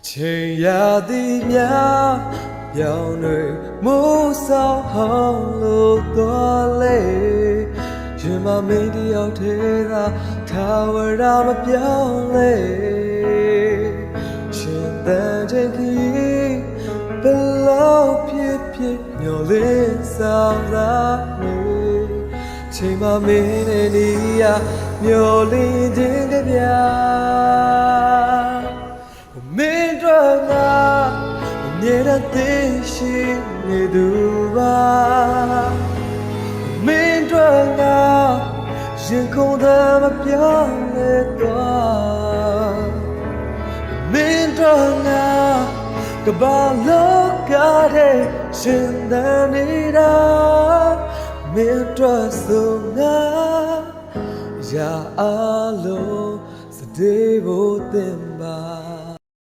ချိန်ရသည်များပြောင်းတွေမိုးဆောင်ဟောင်းလို့တော်လေရင်မမင်းတယောက်ထဲသာထာဝရမပြောင်းလဲရှင်တန်တဲ့ခီးဘလို့ဖြစ်မျောလင်းဆောင်လာနေချိန်မမင်းနဲ့နေရမျောလင်းခြင်းကြပြမင်းတို့ငါအမြဲတမ်းသိရှိနေသူပါမင်းတို့ငါရင်ကုန်တယ်မပြောင်းလဲတော့မင်းတို့ငါကဘာလောကတဲ့ရှင်သန်နေတာမင်းတို့ဆိုငါရာအလုံးစတဲ့ဖို့တင်ပါ